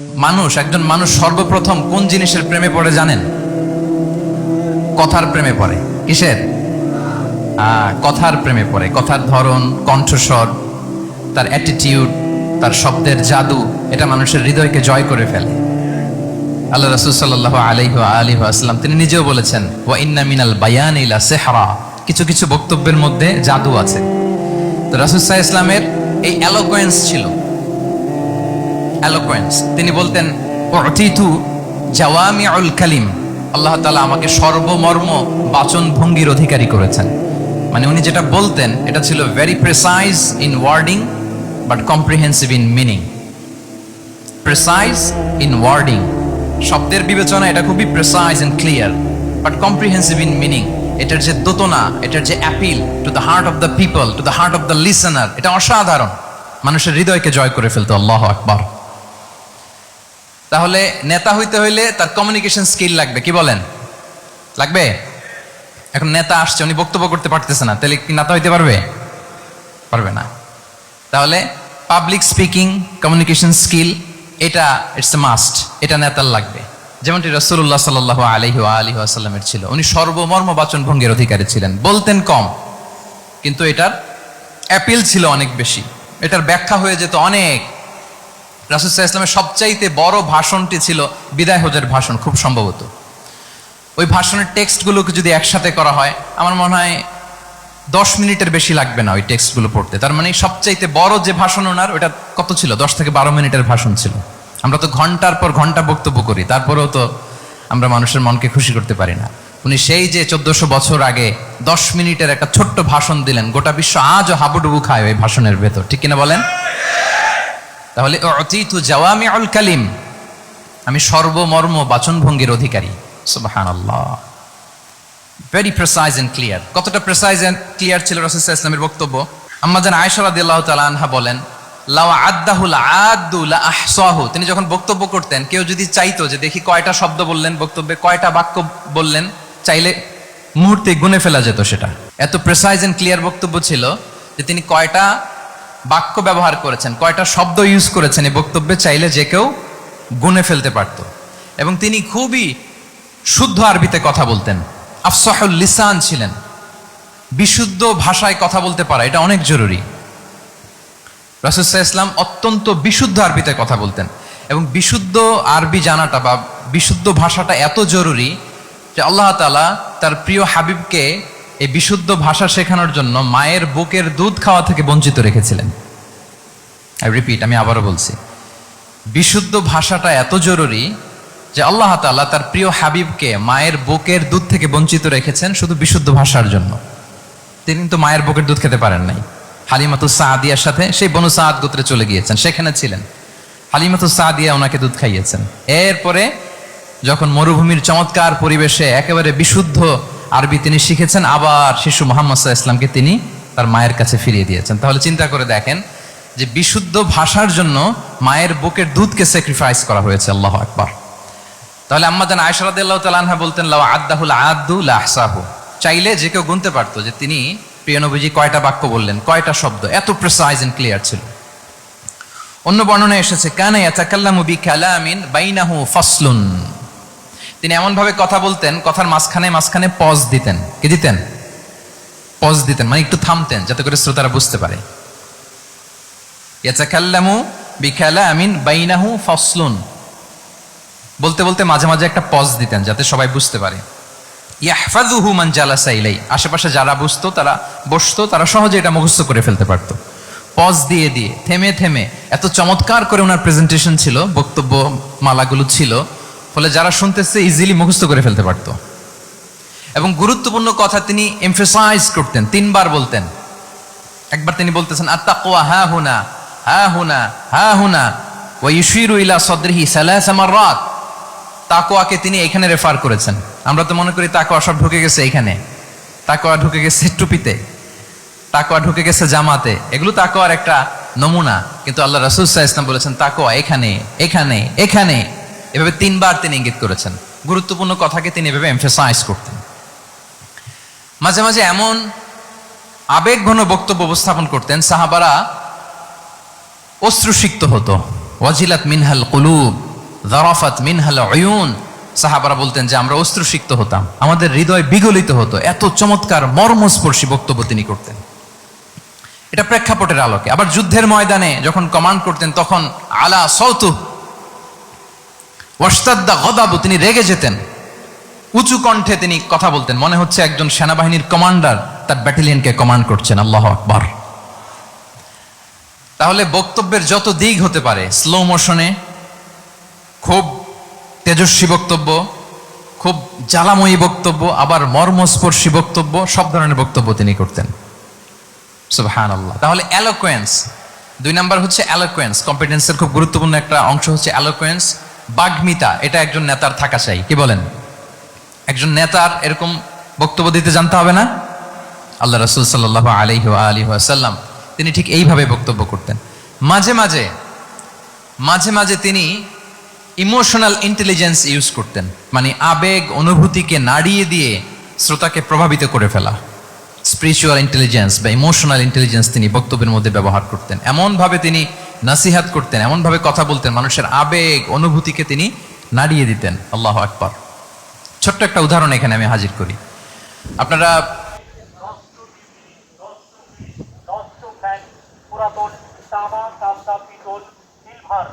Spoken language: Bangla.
একজন মানুষ সর্বপ্রথম কোন জিনিসের প্রেমে পড়ে জানেন? কথার প্রেমে পড়ে। কিসের? কথার প্রেমে পড়ে। কথার ধরন, কণ্ঠস্বর, তার অ্যাটিটিউড, তার শব্দের জাদু, এটা মানুষের হৃদয়কে জয় করে ফেলে। আল্লাহ রাসূল সাল্লাল্লাহু আলাইহি ওয়াসাল্লাম তিনি নিজেও বলেছেন, ওয়া ইন্না মিনাল বায়ানি লা সিহরা, কিছু কিছু বক্তব্যের মধ্যে জাদু আছে। তো রাসূল সাল্লাল্লাহু আলাইহি ওয়াসাল্লামের এই এলোকোয়েন্স ছিল, এলোকোয়েন্স। তিনি বলতেন, উতিতু জাওয়ামিউল কালিম, আল্লাহ তাআলা আমাকে সর্বমর্ম বাচন ভঙ্গির অধিকারী করেছেন। মানে উনি যেটা বলতেন এটা ছিল very precise in wording but comprehensive in meaning. Precise in wording, শব্দের বিবেচনা এটা খুবই precise and clear, but comprehensive in meaning. এটার যে দোতনা, এটার যে appeal to the heart of the people, to the heart of the listener, এটা অসাধারণ। মানুষের হৃদয়কে জয় করে ফেলতো। আল্লাহু আকবার। তাহলে নেতা হইতে হইলে তার কমিউনিকেশন স্কিল লাগবে, কি বলেন? লাগবে? এখন নেতা আসছে, উনি বক্তব্য করতে পারতেছে না, তাহলে কি নেতা হইতে পারবে? পারবে না। তাহলে পাবলিক স্পিকিং, কমিউনিকেশন স্কিল, এটা ইটস এ মাস্ট, এটা নেতার লাগবে। যেমনটি রাসূলুল্লাহ সাল্লাল্লাহু আলাইহি ওয়াসাল্লামের ছিল। উনি সর্বমর্ম বাচন ভঙ্গির অধিকারী ছিলেন। বলতেন কম, কিন্তু এটার অ্যাপিল ছিল অনেক বেশি, এটার ব্যাখ্যা হয়ে যেত অনেক। রাসূল সাল্লাল্লাহু আলাইহি ওয়াসাল্লামের সবচাইতে বড় ভাষণটি ছিল বিদায় হজের ভাষণ, খুব সম্ভবত। ওই ভাষণের টেক্সটগুলোকে যদি একসাথে করা হয়, আমার মনে হয় 10 মিনিটের বেশি লাগবে না ওই টেক্সটগুলো পড়তে। তার মানে সবচাইতে বড় যে ভাষণ ওনার, ওটা কত ছিল? 10 থেকে 12 মিনিটের ভাষণ ছিল। আমরা তো ঘন্টার পর ঘন্টা বক্তব্য করি, তারপরেও তো আমরা মানুষের মনকে খুশি করতে পারি না। উনি সেই যে 1400 বছর আগে 10 মিনিটের একটা ছোট্ট ভাষণ দিলেন, গোটা বিশ্ব আজও হাবুডুবু খায় ওই ভাষণের ভেতর, ঠিক কিনা বলেন? তাহলে উতিতু জাওয়ামিউল কালিম, আমি সর্বমর্ম বাচনভঙ্গির অধিকারী। সুবহানাল্লাহ। Very precise and clear. কতটা প্রেসাইজ এন্ড ক্লিয়ার ছিল রাসূল সাল্লাল্লাহু আলাইহি ওয়াসাল্লামের বক্তব্য? আম্মা জান আয়েশা রাদিয়াল্লাহু তাআলা আনহা বলেন, লাউ আদ্দাহুল আদ্দু লা আহসাহু, তিনি যখন বক্তব্য করতেন, কেউ যদি চাইতো যে দেখি কয়টা শব্দ বললেন বক্তব্যে, কয়টা বাক্য বললেন, চাইলে মুহূর্তে গুনে ফেলা যেত সেটা। এত প্রেসাইজ এন্ড ক্লিয়ার বক্তব্য ছিল যে তিনি কয়টা বাক্য ব্যবহার করেছেন, কয়টা শব্দ ইউজ করেছেন এই বক্তব্যে, চাইলে যে কেউ গুনে ফেলতে পারত। এবং তিনি খুবই শুদ্ধ আরবিতে কথা বলতেন, আফসাহুল লিসান ছিলেন। বিশুদ্ধ ভাষায় কথা বলতে পারা এটা অনেক জরুরি। রাসূল সাল্লাল্লাহু আলাইহি ওয়াসাল্লাম অত্যন্ত বিশুদ্ধ আরবিতে কথা বলতেন। এবং বিশুদ্ধ আরবি জানাটা বা বিশুদ্ধ ভাষাটা এত জরুরি যে আল্লাহ তাআলা তার প্রিয় হাবিবকে এই বিশুদ্ধ ভাষা শেখানোর জন্য মায়ের বুকের দুধ খাওয়া থেকে বঞ্চিত রেখেছিলেন। আই রিপিট, আমি আবারও বলছি, বিশুদ্ধ ভাষাটা এত জরুরি যে আল্লাহ তাআলা তার প্রিয় হাবিবকে মায়ের বুকের দুধ থেকে বঞ্চিত রেখেছেন শুধু বিশুদ্ধ ভাষার জন্য। তিনি কিন্তু মায়ের বুকের দুধ খেতে পারেন নাই। হালিমাতুস সাদিয়ার সাথে সেই বনু সাদ গোত্রে চলে গিয়েছেন, সেখানে ছিলেন। হালিমাতুস সাদিয়া ওনাকে দুধ খাইয়েছেন। এরপরে যখন মরুভূমির চমৎকার পরিবেশে একেবারে বিশুদ্ধ আরবি তিনি শিখেছেন, আবার শিশু মুহাম্মদ সাল্লাল্লাহু আলাইহি ওয়াসাল্লামকে তিনি তার মায়ের কাছে ফিরিয়ে দিয়েছেন। তাহলে চিন্তা করে দেখেন যে বিশুদ্ধ ভাষার জন্য মায়ের বুকের দুধকে স্যাক্রিফাইস করা হয়েছে। আল্লাহু আকবার। তাহলে আম্মা জান আয়েশা রাদিয়াল্লাহু তাআলা আনহা বলতেন, লাউ আদ্দাহুল আদ্দু লা আহসাহু, চাইলে যে কেউ গুনতে পারতো যে তিনি প্রিয় নবীজি কয়টা বাক্য বললেন, কয়টা শব্দ। এত প্রেসাইজ এন্ড ক্লিয়ার ছিল। অন্য বর্ণনায় এসেছে, কানা ইয়াতাকাল্লামু বিকালামিন বাইনাহু ফাসলুন, তিনি এমন ভাবে কথা বলতেন, কথার মাঝখানে মাঝখানে পজ দিতেন। কি দিতেন? পজ দিতেন, মানে একটু থামতেন যাতে করে শ্রোতারা বুঝতে পারে। ইয়াতাকাল্লামু বিকালামিন বাইনাহু ফাসলুন, বলতে বলতে মাঝে মাঝে একটা পজ দিতেন যাতে সবাই বুঝতে পারে। ইয়াহফাযুহু মান জালাসা ইলাই, আশেপাশে যারা বসতো তারা সহজে এটা মুখস্থ করে ফেলতে পারতো। পজ দিয়ে দিয়ে, থেমে থেমে, এত চমৎকার করে ওনার প্রেজেন্টেশন ছিল, বক্তব্য মালাগুলো ছিল, ফলে যারা শুনতেছে ইজিলি মুখস্থ করে ফেলতে পারত। এবং গুরুত্বপূর্ণ কথা তিনি এমফাসাইজ করতেন, 3 বার বলতেন। একবার তিনি বলতেছেন, আত-তাকওয়া হা হুনা হা হুনা হা হুনা ওয়া ইউশিরু ইলা সাদরিহি 3 মাররাত। তাকওয়াকে তিনি এখানে রেফার করেছেন। আমরা তো মনে করি তাকওয়া সব ঢুকে গেছে এখানে, তাকওয়া ঢুকে গেছে টুপিতে, তাকওয়া ঢুকে গেছে জামাতে, এগুলো তাকওয়ার একটা নমুনা। কিন্তু আল্লাহ রাসূল সাল্লাল্লাহু আলাইহি ওয়াসাল্লাম বলেছেন তাকওয়া এখানে এখানে এখানে, এভাবে 3 বার তিনি ইঙ্গিত করেছেন। গুরুত্বপূর্ণ কথাকে তিনি এভাবে এমফাসাইজ করতেন। মাঝে মাঝে এমন আবেগঘন বক্তব্য উপস্থাপন করতেন, সাহাবারা অশ্রুসিক্ত হতো। ওয়াজিলাত মিনহাল কুলুব, যারাফাত মিনহাল উয়ুন, সাহাবারা বলতেন যে আমরা অশ্রুসিক্ত হতাম, আমাদের হৃদয় বিগলিত হতো, এত চমৎকার মর্মস্পর্শী বক্তব্য তিনি করতেন। এটা প্রেক্ষাপটের আলোকে। আবার যুদ্ধের ময়দানে যখন কমান্ড করতেন তখন আলা সওতু ওয়াশতাদ্দা গদাবু, তিনি রেগে যেতেন, উঁচু কণ্ঠে তিনি কথা বলতেন, মনে হচ্ছে একজন সেনাবাহিনীর কমান্ডার তার ব্যাটালিয়নকে কমান্ড করছেন। আল্লাহু আকবার। তাহলে বক্তব্যের যত দিক হতে পারে, স্লো মোশনে, খুব তেজস্বী বক্তব্য, খুব জ্বালাময়ী বক্তব্য, আবার মর্মস্পর্শী বক্তব্য, সব ধরনের বক্তব্য তিনি করতেন। সুবহানাল্লাহ। তাহলে এলোকোয়েন্স, 2 নাম্বার হচ্ছে এলোকোয়েন্স। কম্পিটেন্সের খুব গুরুত্বপূর্ণ একটা অংশ হচ্ছে এলোকোয়েন্স, বাগ্মিতা। এটা একজন নেতার থাকা চাই, কি বলেন? একজন নেতার এরকম বক্তব্য দিতে জানতে হবে না? আল্লাহ রাসূল সাল্লাল্লাহু আলাইহি ওয়া আলিহি ওয়াসাল্লাম তিনি ঠিক এইভাবে বক্তব্য করতেন। মাঝে মাঝে তিনি ইমোশনাল ইন্টেলিজেন্স ইউজ করতেন, মানে আবেগ অনুভূতিকে নাড়িয়ে দিয়ে শ্রোতাকে প্রভাবিত করে ফেলা। স্পিরিচুয়াল ইন্টেলিজেন্স বা ইমোশনাল ইন্টেলিজেন্স তিনি বক্তব্যের মধ্যে ব্যবহার করতেন। এমনভাবে তিনি নাসিহাত করতেন, এমনভাবে কথা বলতেন, মানুষের আবেগ অনুভূতিকে তিনি নাড়িয়ে দিতেন। আল্লাহু আকবার। ছোট্ট একটা উদাহরণ এখানে আমি হাজির করি। আপনারা পুরাতন তামা, তামা, পিতল, সিলভার